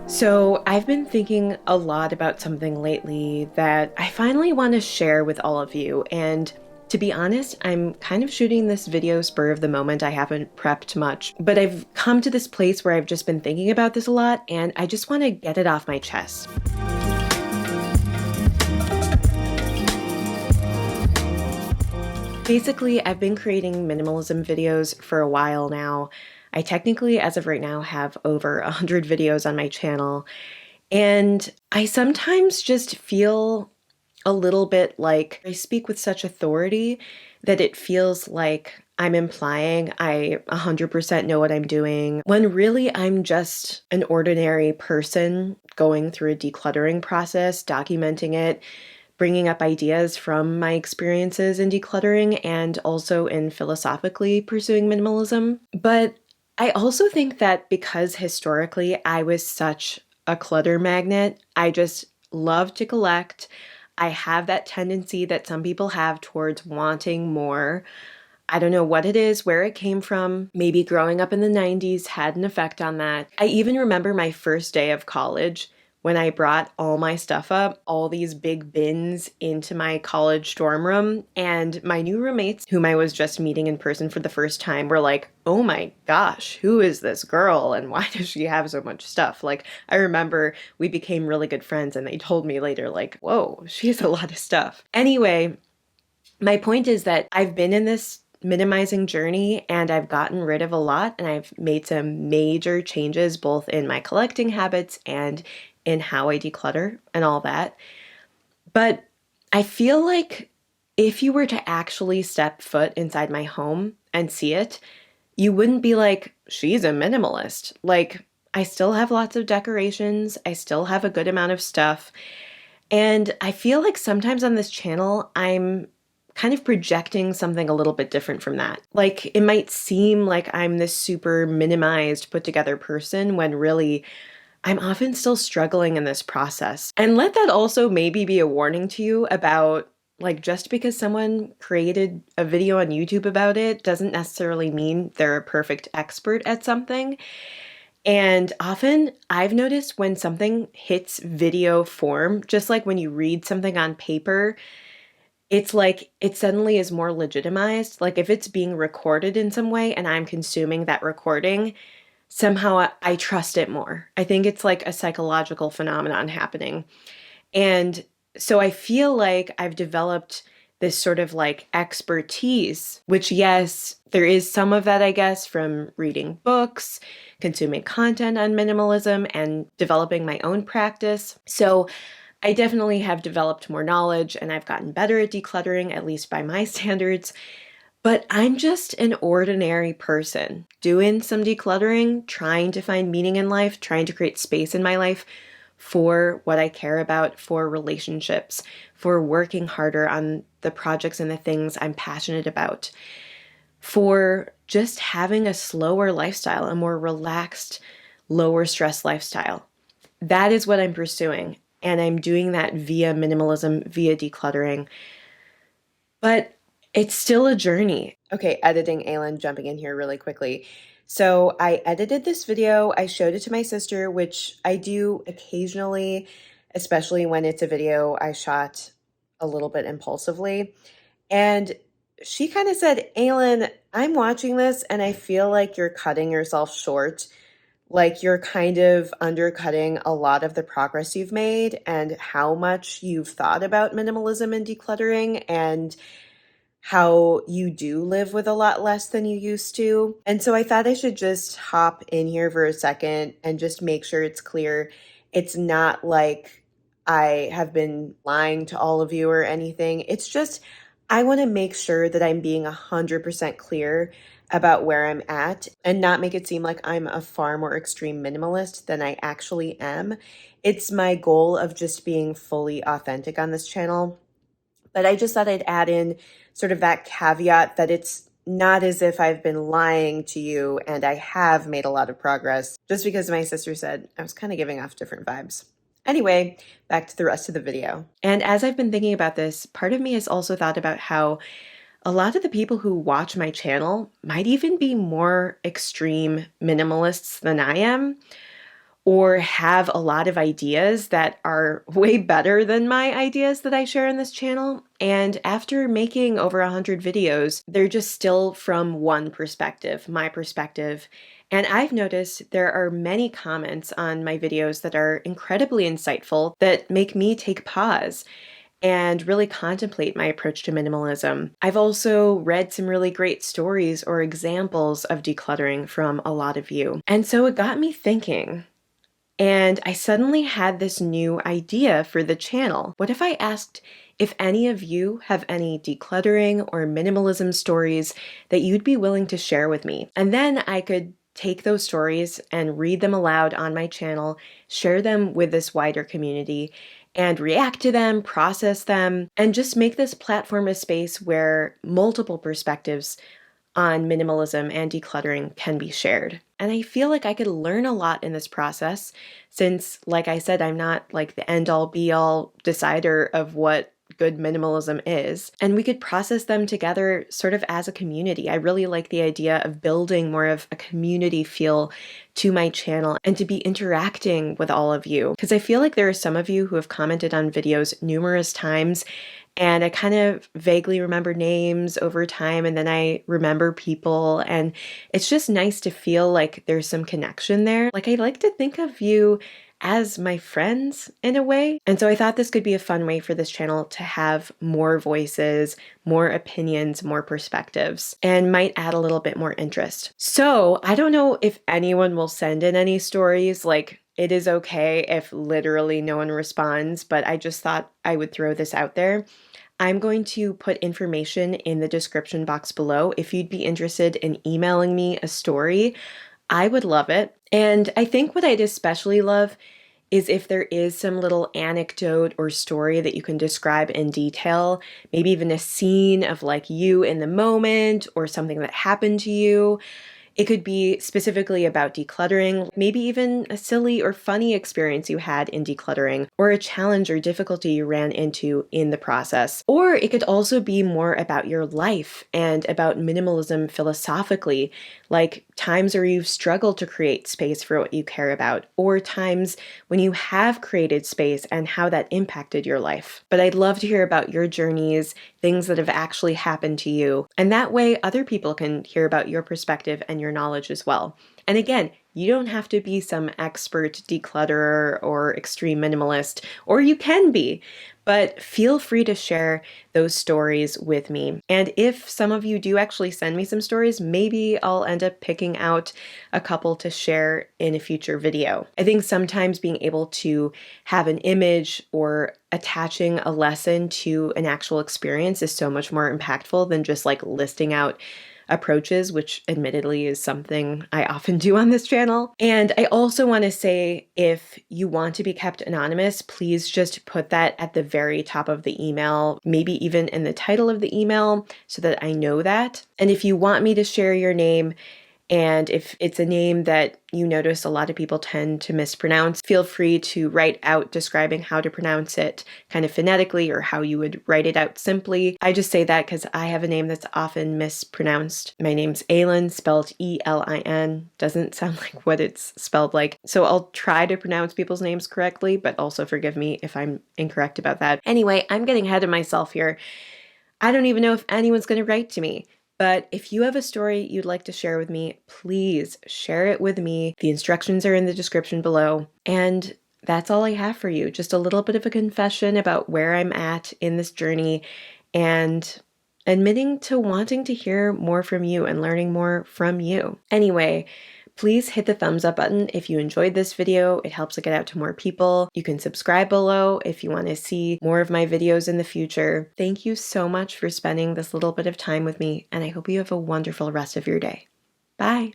So, I've been thinking a lot about something lately that I finally want to share with all of you. And to be honest, I'm kind of shooting this video spur of the moment. I haven't prepped much, but I've come to this place where I've just been thinking about this a lot and I just want to get it off my chest. Basically, I've been creating minimalism videos for a while now. I technically, as of right now, have over 100 videos on my channel. And I sometimes just feel a little bit like I speak with such authority that it feels like I'm implying I 100% know what I'm doing, when really I'm just an ordinary person going through a decluttering process, documenting it, bringing up ideas from my experiences in decluttering and also in philosophically pursuing minimalism. But I also think that because historically I was such a clutter magnet, I just love to collect. I have that tendency that some people have towards wanting more. I don't know what it is, where it came from. Maybe growing up in the 90s had an effect on that. I even remember my first day of college when I brought all my stuff up, all these big bins into my college dorm room, and my new roommates, whom I was just meeting in person for the first time, were like, "Oh my gosh, who is this girl and why does she have so much stuff?" Like, I remember we became really good friends and they told me later, like, "Whoa, she has a lot of stuff." Anyway, my point is that I've been in this minimizing journey and I've gotten rid of a lot and I've made some major changes both in my collecting habits and in how I declutter and all that. But I feel like if you were to actually step foot inside my home and see it, you wouldn't be like, she's a minimalist. Like, I still have lots of decorations, I still have a good amount of stuff. And I feel like sometimes on this channel, I'm kind of projecting something a little bit different from that. Like, it might seem like I'm this super minimized, put together person when really I'm often still struggling in this process. And let that also maybe be a warning to you about, like, just because someone created a video on YouTube about it doesn't necessarily mean they're a perfect expert at something. And often I've noticed when something hits video form, just like when you read something on paper, it's like it suddenly is more legitimized. Like if it's being recorded in some way and I'm consuming that recording, somehow I trust it more. I think it's like a psychological phenomenon happening. And so I feel like I've developed this sort of like expertise, which, yes, there is some of that, I guess, from reading books, consuming content on minimalism, and developing my own practice. So I definitely have developed more knowledge and I've gotten better at decluttering, at least by my standards. But I'm just an ordinary person doing some decluttering, trying to find meaning in life, trying to create space in my life for what I care about, for relationships, for working harder on the projects and the things I'm passionate about, for just having a slower lifestyle, a more relaxed, lower stress lifestyle. That is what I'm pursuing. And I'm doing that via minimalism, via decluttering. But it's still a journey. Okay, editing, Elin, jumping in here really quickly. So I edited this video, I showed it to my sister, which I do occasionally, especially when it's a video I shot a little bit impulsively. And she kind of said, "Elin, I'm watching this and I feel like you're cutting yourself short. Like you're kind of undercutting a lot of the progress you've made and how much you've thought about minimalism and decluttering and how you do live with a lot less than you used to." And so I thought I should just hop in here for a second and just make sure it's clear. It's not like I have been lying to all of you or anything. It's just I want to make sure that I'm being 100% clear about where I'm at and not make it seem like I'm a far more extreme minimalist than I actually am. It's my goal of just being fully authentic on this channel. But I just thought I'd add in sort of that caveat that it's not as if I've been lying to you and I have made a lot of progress, just because my sister said I was kind of giving off different vibes. Anyway, back to the rest of the video. And as I've been thinking about this, part of me has also thought about how a lot of the people who watch my channel might even be more extreme minimalists than I am, or have a lot of ideas that are way better than my ideas that I share in this channel. And after making over 100 videos, they're just still from one perspective, my perspective. And I've noticed there are many comments on my videos that are incredibly insightful that make me take pause and really contemplate my approach to minimalism. I've also read some really great stories or examples of decluttering from a lot of you. And so it got me thinking. And I suddenly had this new idea for the channel. What if I asked if any of you have any decluttering or minimalism stories that you'd be willing to share with me? And then I could take those stories and read them aloud on my channel, share them with this wider community, and react to them, process them, and just make this platform a space where multiple perspectives on minimalism and decluttering can be shared. And I feel like I could learn a lot in this process since, like I said, I'm not like the end-all be-all decider of what good minimalism is. And we could process them together sort of as a community. I really like the idea of building more of a community feel to my channel and to be interacting with all of you. Because I feel like there are some of you who have commented on videos numerous times, and I kind of vaguely remember names over time, and then I remember people, and it's just nice to feel like there's some connection there. Like, I like to think of you as my friends in a way. And so I thought this could be a fun way for this channel to have more voices, more opinions, more perspectives, and might add a little bit more interest. So I don't know if anyone will send in any stories. Like, it is okay if literally no one responds, but I just thought I would throw this out there. I'm going to put information in the description box below. If you'd be interested in emailing me a story, I would love it. And I think what I'd especially love is if there is some little anecdote or story that you can describe in detail, maybe even a scene of like you in the moment or something that happened to you. It could be specifically about decluttering, maybe even a silly or funny experience you had in decluttering, or a challenge or difficulty you ran into in the process. Or it could also be more about your life and about minimalism philosophically, like times where you've struggled to create space for what you care about, or times when you have created space and how that impacted your life. But I'd love to hear about your journeys, things that have actually happened to you, and that way other people can hear about your perspective and your knowledge as well. And again, you don't have to be some expert declutterer or extreme minimalist, or you can be, but feel free to share those stories with me. And if some of you do actually send me some stories, maybe I'll end up picking out a couple to share in a future video. I think sometimes being able to have an image or attaching a lesson to an actual experience is so much more impactful than just like listing out approaches, which admittedly is something I often do on this channel. And I also want to say, if you want to be kept anonymous, please just put that at the very top of the email, maybe even in the title of the email, so that I know that. And if you want me to share your name, and if it's a name that you notice a lot of people tend to mispronounce, feel free to write out describing how to pronounce it kind of phonetically or how you would write it out simply. I just say that because I have a name that's often mispronounced. My name's Elin, spelled E-L-I-N. Doesn't sound like what it's spelled like. So I'll try to pronounce people's names correctly, but also forgive me if I'm incorrect about that. Anyway, I'm getting ahead of myself here. I don't even know if anyone's going to write to me. But if you have a story you'd like to share with me, please share it with me. The instructions are in the description below. And that's all I have for you. Just a little bit of a confession about where I'm at in this journey and admitting to wanting to hear more from you and learning more from you. Anyway, please hit the thumbs up button if you enjoyed this video. It helps it get out to more people. You can subscribe below if you want to see more of my videos in the future. Thank you so much for spending this little bit of time with me, and I hope you have a wonderful rest of your day. Bye.